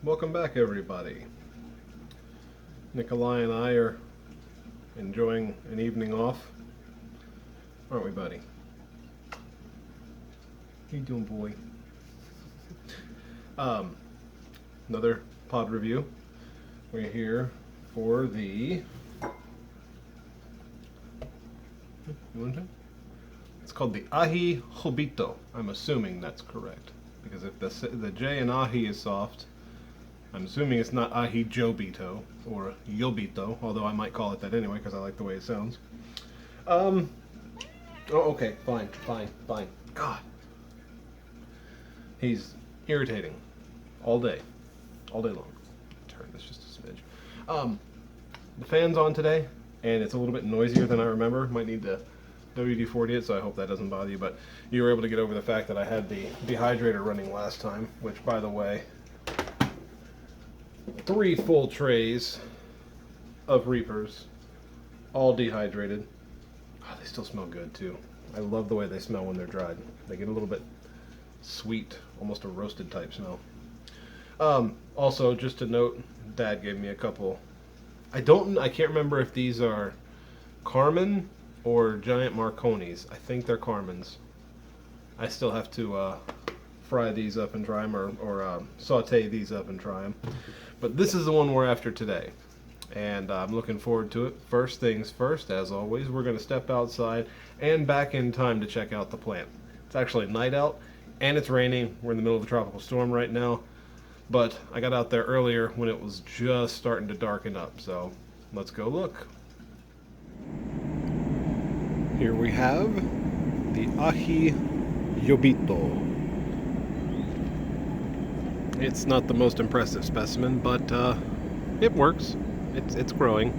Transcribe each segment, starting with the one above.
Welcome back, everybody. Nikolai and I are enjoying an evening off, aren't we, buddy? How you doing, boy? Another pod review. We're here for the... You want to? It's called the Aji Jobito. I'm assuming that's correct, because if the J in Aji is soft, I'm assuming it's not Aji Jobito or Jobito, although I might call it that anyway because I like the way it sounds. Oh, okay, fine. God, he's irritating all day long. Turn this just a smidge. The fan's on today, and it's a little bit noisier than I remember. Might need to WD-40 it, so I hope that doesn't bother you. But you were able to get over the fact that I had the dehydrator running last time, which, by the way, 3 full trays of Reapers, all dehydrated. Oh, they still smell good too. I love the way they smell when they're dried. They get a little bit sweet, almost a roasted type smell. Also, just to note, Dad gave me a couple. I can't remember if these are Carmen or Giant Marconis. I think they're Carmens. I still have to fry these up and dry them, or saute these up and try them. But this is the one we're after today, and I'm looking forward to it. First things first, as always, we're going to step outside and back in time to check out the plant. It's actually night out, and it's raining. We're in the middle of a tropical storm right now, but I got out there earlier when it was just starting to darken up, so let's go look. Here we have the Aji Jobito. It's not the most impressive specimen, but it works. It's growing.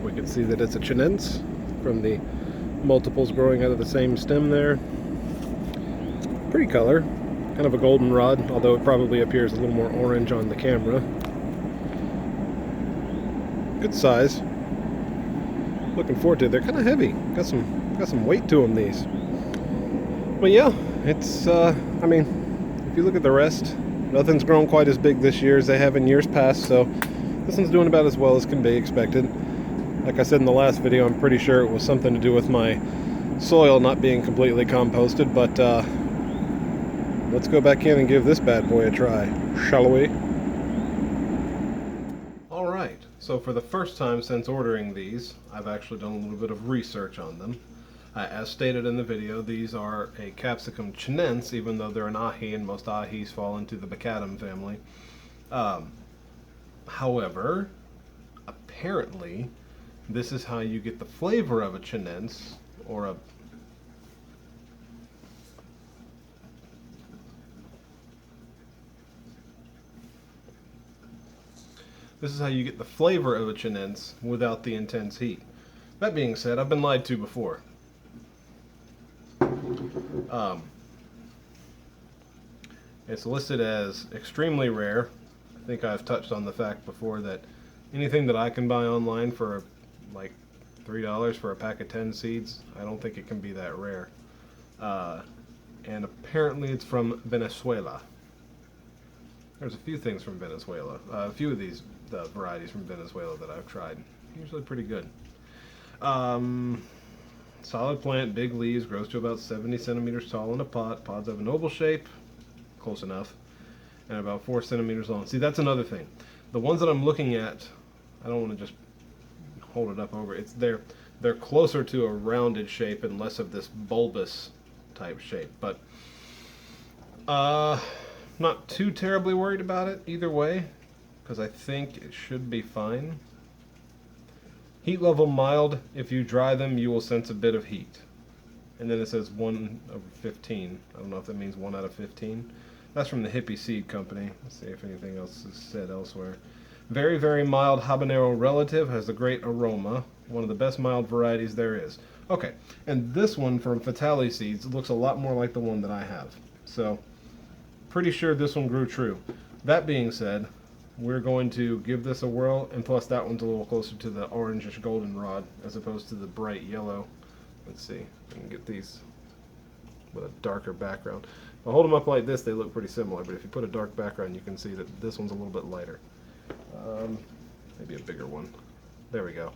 We can see that it's a chinense from the multiples growing out of the same stem there. Pretty color, kind of a goldenrod, although it probably appears a little more orange on the camera. Good size. Looking forward to it. They're kind of heavy. Got some weight to them, these. But yeah, it's I mean, if you look at the rest, nothing's grown quite as big this year as they have in years past, so this one's doing about as well as can be expected. Like I said in the last video, I'm pretty sure it was something to do with my soil not being completely composted, but let's go back in and give this bad boy a try, shall we? Alright, so for the first time since ordering these, I've actually done a little bit of research on them. As stated in the video, these are a capsicum chinense, even though they're an aji, and most ajis fall into the Bacatum family. However, apparently, this is how you get the flavor of a chinense, or a... This is how you get the flavor of a chinense without the intense heat. That being said, I've been lied to before. It's listed as extremely rare. I think I've touched on the fact before that anything that I can buy online for like $3 for a pack of 10 seeds, I don't think it can be that rare. And apparently it's from Venezuela. There's a few things from Venezuela. A few of these varieties from Venezuela that I've tried. Usually pretty good. Solid plant, big leaves, grows to about 70 centimeters tall in a pot. Pods have an oval shape, close enough, and about 4 centimeters long. See, that's another thing. The ones that I'm looking at, I don't want to just hold it up over. They're closer to a rounded shape and less of this bulbous type shape. But not too terribly worried about it either way, because I think it should be fine. Heat level mild. If you dry them, you will sense a bit of heat. And then it says 1/15. I don't know if that means 1 out of 15. That's from the Hippie Seed Company. Let's see if anything else is said elsewhere. Very, very mild habanero relative. Has a great aroma. One of the best mild varieties there is. Okay, and this one from Fatale Seeds looks a lot more like the one that I have. So, pretty sure this one grew true. That being said, we're going to give this a whirl, and plus that one's a little closer to the orangish goldenrod as opposed to the bright yellow. Let's see, I can get these with a darker background. I'll hold them up like this, they look pretty similar, but if you put a dark background, you can see that this one's a little bit lighter. Maybe a bigger one. There we go.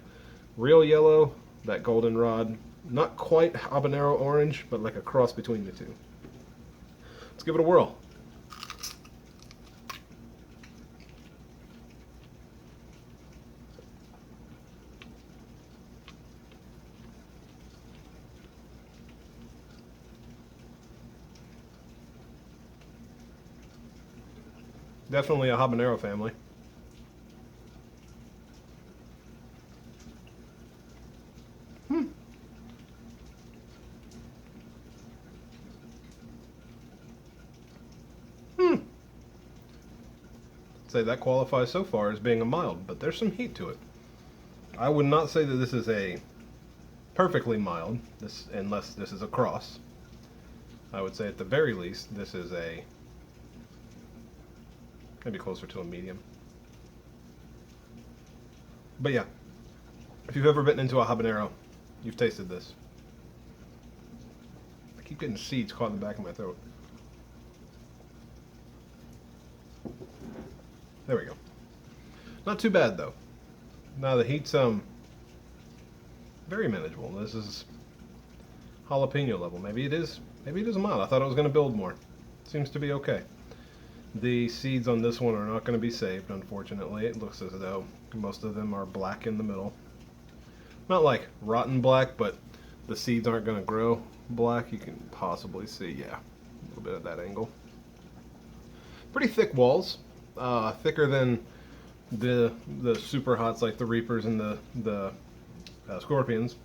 Real yellow, that goldenrod. Not quite habanero orange, but like a cross between the two. Let's give it a whirl. Definitely a habanero family. Say that qualifies so far as being a mild, but there's some heat to it. I would not say that this is a perfectly mild, unless this is a cross. I would say at the very least this is a maybe closer to a medium. But yeah, if you've ever bitten into a habanero, you've tasted this. I keep getting seeds caught in the back of my throat. There we go. Not too bad though. Now the heat's very manageable. This is jalapeno level. Maybe it is a mild. I thought it was going to build more. Seems to be okay. The seeds on this one are not going to be saved, unfortunately. It looks as though most of them are black in the middle. Not like rotten black, but the seeds aren't going to grow black. You can possibly see, yeah, a little bit of that angle. Pretty thick walls. Thicker than the super hots like the Reapers and the Scorpions.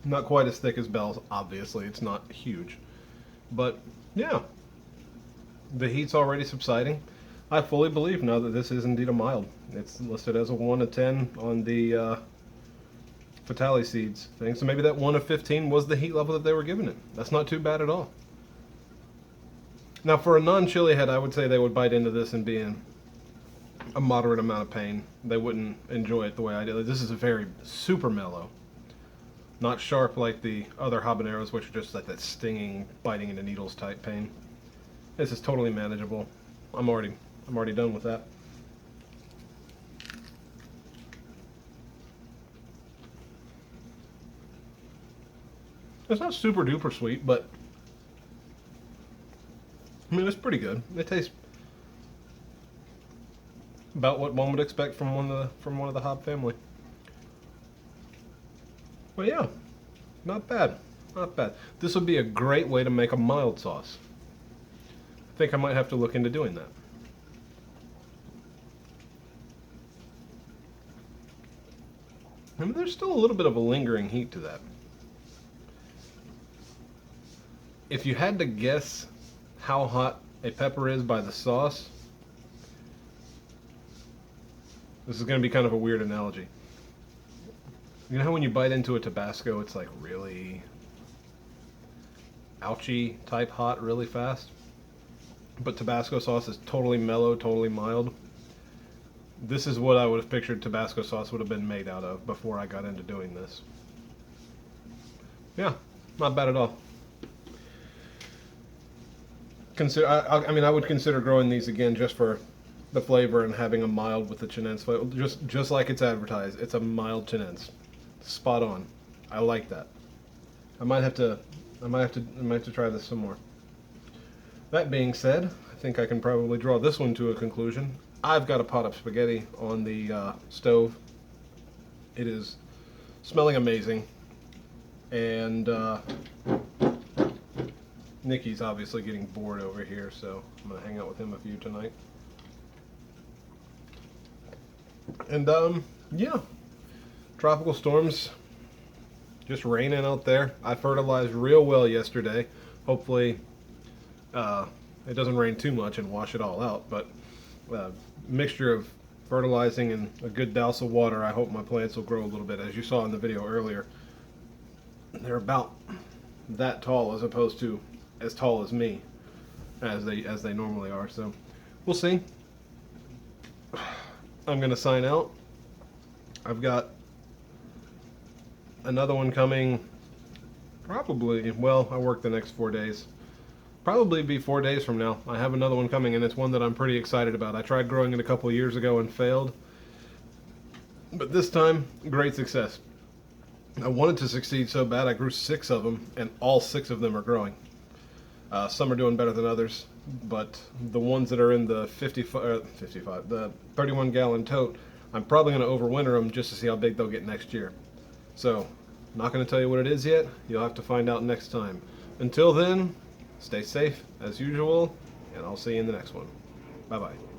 Not quite as thick as Bell's, obviously. It's not huge. But, yeah. The heat's already subsiding. I fully believe now that this is indeed a mild. It's listed as a 1 of 10 on the Fatale Seeds thing. So maybe that 1 of 15 was the heat level that they were giving it. That's not too bad at all. Now, for a non-chili head, I would say they would bite into this and be in a moderate amount of pain. They wouldn't enjoy it the way I did. This is a very super mellow. Not sharp like the other habaneros, which are just like that stinging, biting into needles type pain. This is totally manageable. I'm already done with that. It's not super duper sweet, but I mean, it's pretty good. It tastes about what one would expect from one of the Hob family. But yeah, not bad, not bad. This would be a great way to make a mild sauce. I think I might have to look into doing that. I mean, there's still a little bit of a lingering heat to that. If you had to guess how hot a pepper is by the sauce, this is going to be kind of a weird analogy. You know how when you bite into a Tabasco, it's like really ouchy type hot really fast? But Tabasco sauce is totally mellow, totally mild. This is what I would have pictured Tabasco sauce would have been made out of before I got into doing this. Yeah, not bad at all. I mean, I would consider growing these again just for the flavor and having a mild with the chinense flavor. Just like it's advertised, it's a mild chinense. Spot on. I like that. I might have to try this some more. That being said, I think I can probably draw this one to a conclusion. I've got a pot of spaghetti on the stove. It is smelling amazing, and Nikki's obviously getting bored over here, so I'm gonna hang out with him a few tonight. And yeah, tropical storms just raining out there. I fertilized real well yesterday. Hopefully it doesn't rain too much and wash it all out, but mixture of fertilizing and a good douse of water, I hope my plants will grow a little bit. As you saw in the video earlier, they're about that tall as opposed to as tall as me, as they normally are. So we'll see. I'm gonna sign out. I've got another one coming probably, well, I work the next 4 days, probably be 4 days from now. I have another one coming, and it's one that I'm pretty excited about. I tried growing it a couple of years ago and failed, but this time, great success. I wanted to succeed so bad, I grew 6 of them, and all 6 of them are growing. Some are doing better than others, but the ones that are in the 55, the 31-gallon tote, I'm probably going to overwinter them just to see how big they'll get next year. So, not going to tell you what it is yet. You'll have to find out next time. Until then, stay safe as usual, and I'll see you in the next one. Bye-bye.